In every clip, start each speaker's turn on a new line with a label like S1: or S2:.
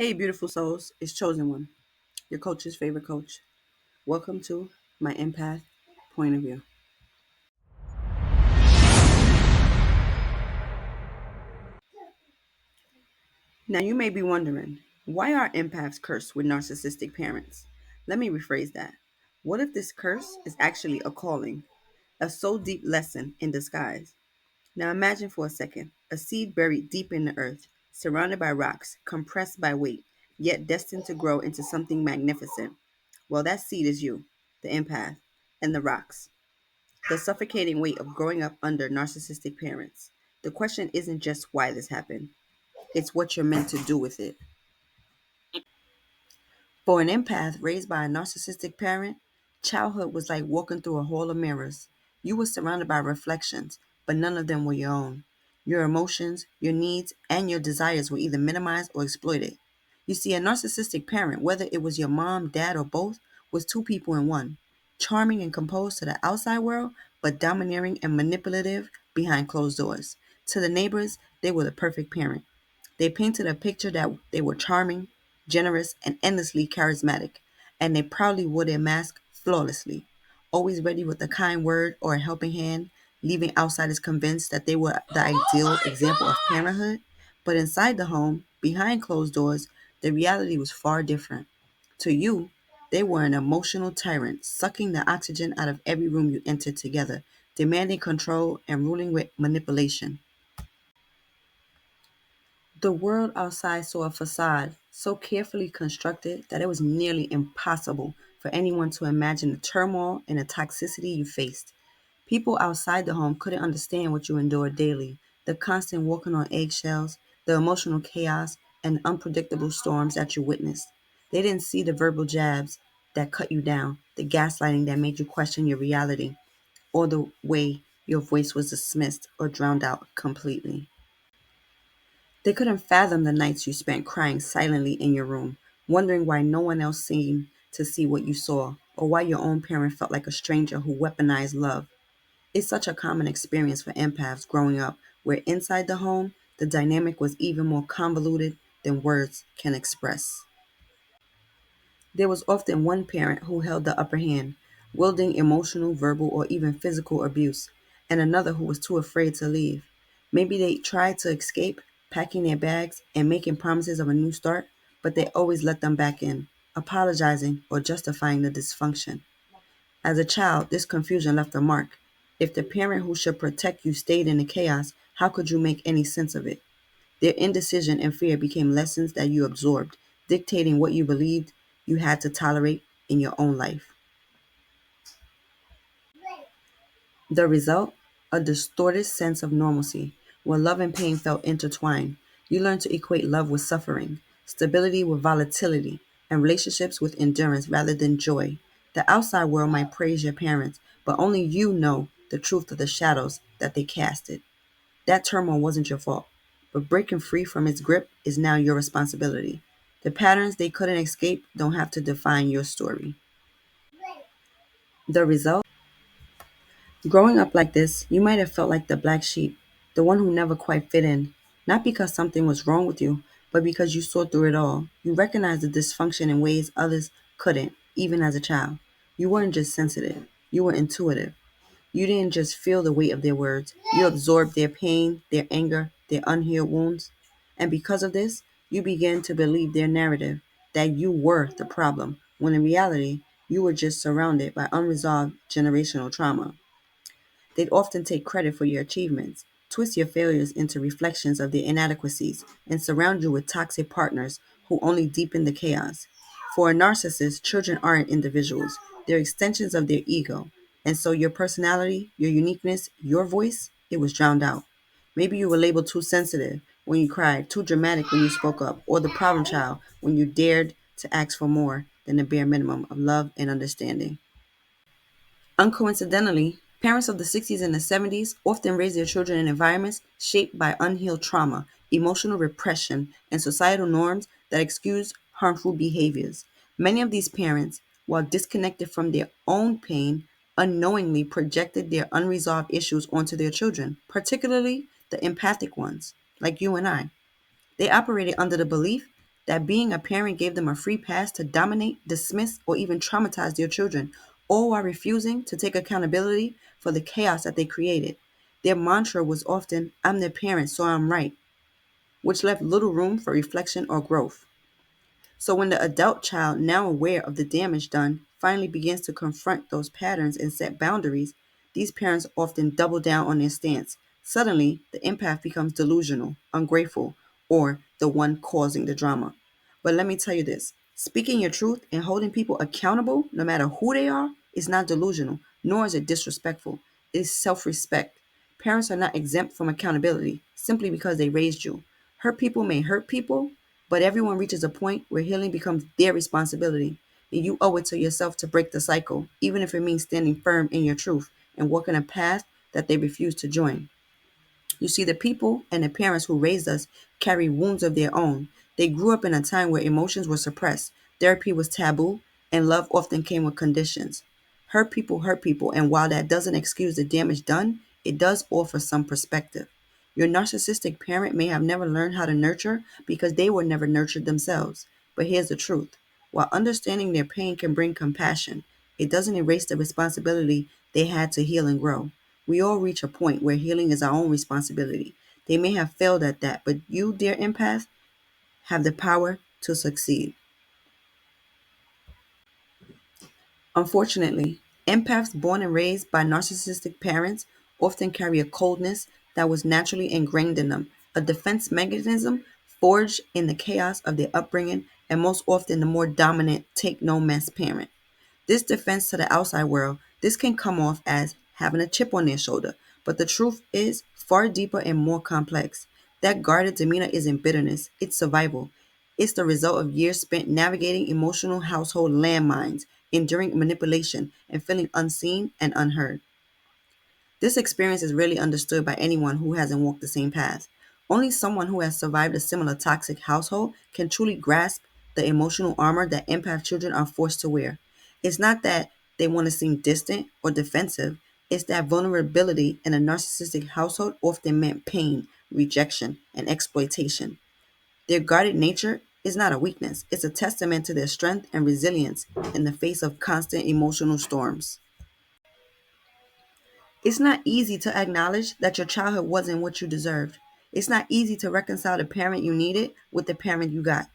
S1: Hey, beautiful souls, it's Chosen One, your coach's favorite coach. Welcome to my Empath point of view. Now, you may be wondering, why are empaths cursed with narcissistic parents? Let me rephrase that. What if this curse is actually a calling, a soul deep lesson in disguise? Now, imagine for a second a seed buried deep in the earth, surrounded by rocks, compressed by weight, yet destined to grow into something magnificent. Well, that seed is you, the empath, and the rocks. The suffocating weight of growing up under narcissistic parents. The question isn't just why this happened, it's what you're meant to do with it. For an empath raised by a narcissistic parent, childhood was like walking through a hall of mirrors. You were surrounded by reflections, but none of them were your own. Your emotions, your needs, and your desires were either minimized or exploited. You see, a narcissistic parent, whether it was your mom, dad, or both, was two people in one. Charming and composed to the outside world, but domineering and manipulative behind closed doors. To the neighbors, they were the perfect parent. They painted a picture that they were charming, generous, and endlessly charismatic, and they proudly wore their mask flawlessly, always ready with a kind word or a helping hand, leaving outsiders convinced that they were the ideal example of parenthood. But inside the home, behind closed doors, the reality was far different. To you, they were an emotional tyrant, sucking the oxygen out of every room you entered together, demanding control and ruling with manipulation. The world outside saw a facade so carefully constructed that it was nearly impossible for anyone to imagine the turmoil and the toxicity you faced. People outside the home couldn't understand what you endured daily, the constant walking on eggshells, the emotional chaos, and unpredictable storms that you witnessed. They didn't see the verbal jabs that cut you down, the gaslighting that made you question your reality, or the way your voice was dismissed or drowned out completely. They couldn't fathom the nights you spent crying silently in your room, wondering why no one else seemed to see what you saw, or why your own parent felt like a stranger who weaponized love. It's such a common experience for empaths growing up, where inside the home, the dynamic was even more convoluted than words can express. There was often one parent who held the upper hand, wielding emotional, verbal, or even physical abuse, and another who was too afraid to leave. Maybe they tried to escape, packing their bags and making promises of a new start, but they always let them back in, apologizing or justifying the dysfunction. As a child, this confusion left a mark. If the parent who should protect you stayed in the chaos, how could you make any sense of it? Their indecision and fear became lessons that you absorbed, dictating what you believed you had to tolerate in your own life. The result? A distorted sense of normalcy, where love and pain felt intertwined. You learned to equate love with suffering, stability with volatility, and relationships with endurance rather than joy. The outside world might praise your parents, but only you know the truth of the shadows that they casted. That turmoil wasn't your fault, but breaking free from its grip is now your responsibility. The patterns they couldn't escape don't have to define your story. The result? Growing up like this, you might have felt like the black sheep, the one who never quite fit in, not because something was wrong with you, but because you saw through it all. You recognized the dysfunction in ways others couldn't, even as a child. You weren't just sensitive, you were intuitive. You didn't just feel the weight of their words, you absorbed their pain, their anger, their unhealed wounds. And because of this, you began to believe their narrative that you were the problem, when in reality, you were just surrounded by unresolved generational trauma. They'd often take credit for your achievements, twist your failures into reflections of their inadequacies, and surround you with toxic partners who only deepen the chaos. For a narcissist, children aren't individuals, they're extensions of their ego. And so your personality, your uniqueness, your voice, it was drowned out. Maybe you were labeled too sensitive when you cried, too dramatic when you spoke up, or the problem child when you dared to ask for more than the bare minimum of love and understanding. Uncoincidentally, parents of the 60s and the 70s often raised their children in environments shaped by unhealed trauma, emotional repression, and societal norms that excuse harmful behaviors. Many of these parents, while disconnected from their own pain, unknowingly projected their unresolved issues onto their children, particularly the empathic ones, like you and I. They operated under the belief that being a parent gave them a free pass to dominate, dismiss, or even traumatize their children, all while refusing to take accountability for the chaos that they created. Their mantra was often, "I'm their parent, so I'm right," which left little room for reflection or growth. So when the adult child, now aware of the damage done, finally begins to confront those patterns and set boundaries, these parents often double down on their stance. Suddenly, the empath becomes delusional, ungrateful, or the one causing the drama. But let me tell you this: speaking your truth and holding people accountable, no matter who they are, is not delusional, nor is it disrespectful. It is self respect. Parents are not exempt from accountability simply because they raised you. Hurt people may hurt people, but everyone reaches a point where healing becomes their responsibility, and you owe it to yourself to break the cycle, even if it means standing firm in your truth and walking a path that they refuse to join. You see, the people and the parents who raised us carry wounds of their own. They grew up in a time where emotions were suppressed, therapy was taboo, and love often came with conditions. Hurt people, and while that doesn't excuse the damage done, it does offer some perspective. Your narcissistic parent may have never learned how to nurture because they were never nurtured themselves. But here's the truth: while understanding their pain can bring compassion, it doesn't erase the responsibility they had to heal and grow. We all reach a point where healing is our own responsibility. They may have failed at that, but you, dear empath, have the power to succeed. Unfortunately, empaths born and raised by narcissistic parents often carry a coldness that was naturally ingrained in them, a defense mechanism forged in the chaos of their upbringing, and most often the more dominant take no mess parent. This defense to the outside world, this can come off as having a chip on their shoulder, but the truth is far deeper and more complex. That guarded demeanor isn't bitterness, it's survival. It's the result of years spent navigating emotional household landmines, enduring manipulation, and feeling unseen and unheard. This experience is rarely understood by anyone who hasn't walked the same path. Only someone who has survived a similar toxic household can truly grasp the emotional armor that empath children are forced to wear. It's not that they want to seem distant or defensive, it's that vulnerability in a narcissistic household often meant pain, rejection, and exploitation. Their guarded nature is not a weakness, it's a testament to their strength and resilience in the face of constant emotional storms. It's not easy to acknowledge that your childhood wasn't what you deserved. It's not easy to reconcile the parent you needed with the parent you got.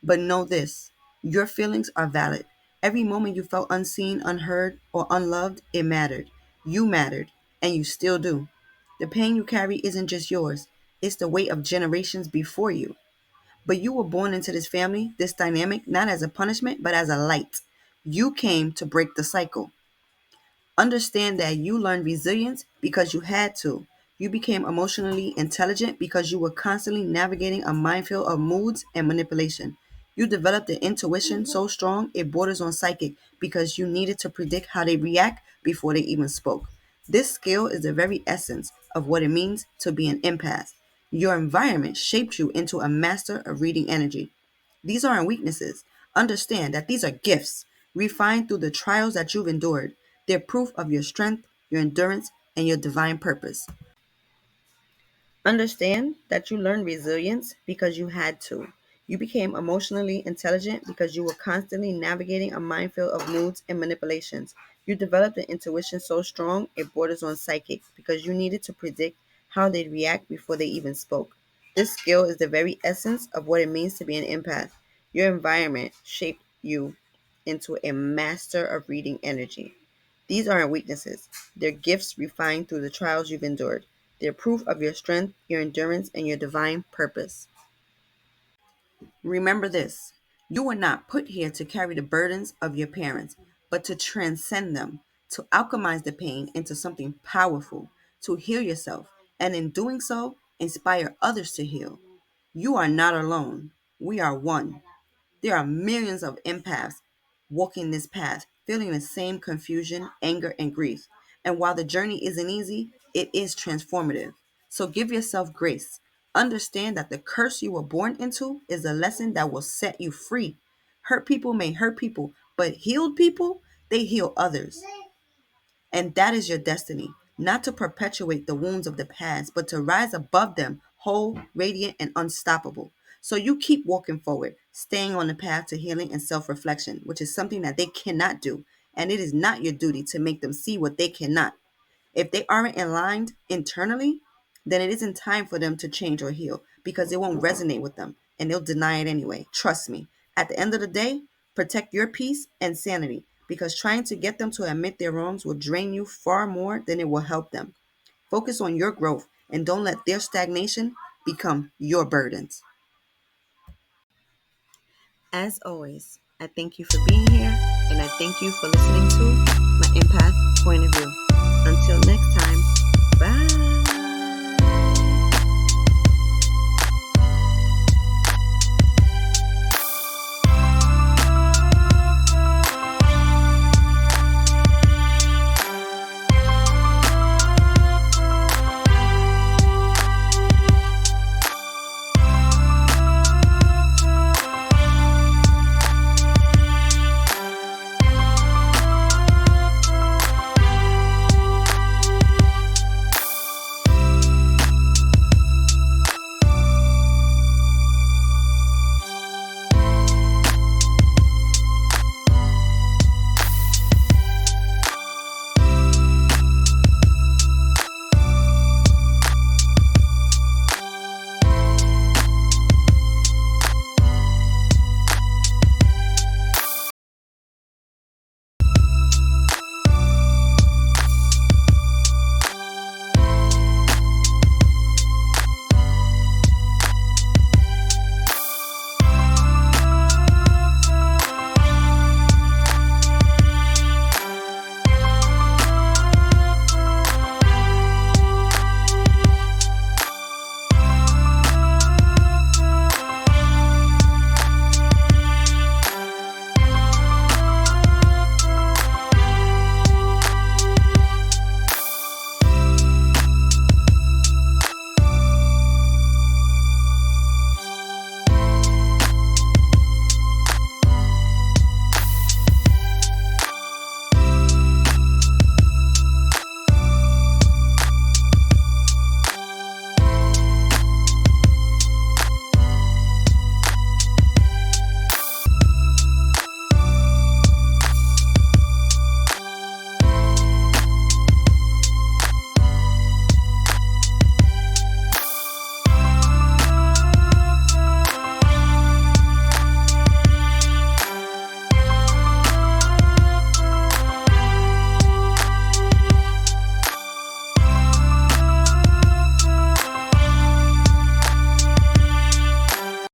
S1: But know this: your feelings are valid. Every moment you felt unseen, unheard, or unloved, it mattered. You mattered, and you still do. The pain you carry isn't just yours, it's the weight of generations before you. But you were born into this family, this dynamic, not as a punishment, but as a light. You came to break the cycle. Understand that you learned resilience because you had to. You became emotionally intelligent because you were constantly navigating a minefield of moods and manipulation. You developed an intuition so strong it borders on psychic because you needed to predict how they react before they even spoke. This skill is the very essence of what it means to be an empath. Your environment shaped you into a master of reading energy. These aren't weaknesses. Understand that these are gifts, refined through the trials that you've endured. They're proof of your strength, your endurance, and your divine purpose. Understand that you learned resilience because you had to. You became emotionally intelligent because you were constantly navigating a minefield of moods and manipulations. You developed an intuition so strong it borders on psychic because you needed to predict how they'd react before they even spoke. This skill is the very essence of what it means to be an empath. Your environment shaped you into a master of reading energy. These aren't weaknesses. They're gifts refined through the trials you've endured. They're proof of your strength, your endurance, and your divine purpose. Remember this: you were not put here to carry the burdens of your parents, but to transcend them, to alchemize the pain into something powerful, to heal yourself, and in doing so, inspire others to heal. You are not alone. We are one. There are millions of empaths walking this path, feeling the same confusion, anger, and grief. And while the journey isn't easy, it is transformative. So give yourself grace. Understand that the curse you were born into is a lesson that will set you free. Hurt people may hurt people, but healed people, they heal others. And that is your destiny, not to perpetuate the wounds of the past, but to rise above them, whole, radiant, and unstoppable. So you keep walking forward, staying on the path to healing and self reflection, which is something that they cannot do. And it is not your duty to make them see what they cannot. If they aren't aligned internally, then it isn't time for them to change or heal because it won't resonate with them and they'll deny it anyway. Trust me. At the end of the day, protect your peace and sanity because trying to get them to admit their wrongs will drain you far more than it will help them. Focus on your growth and don't let their stagnation become your burdens. As always, I thank you for being here and I thank you for listening to my empath point of view. Until next time.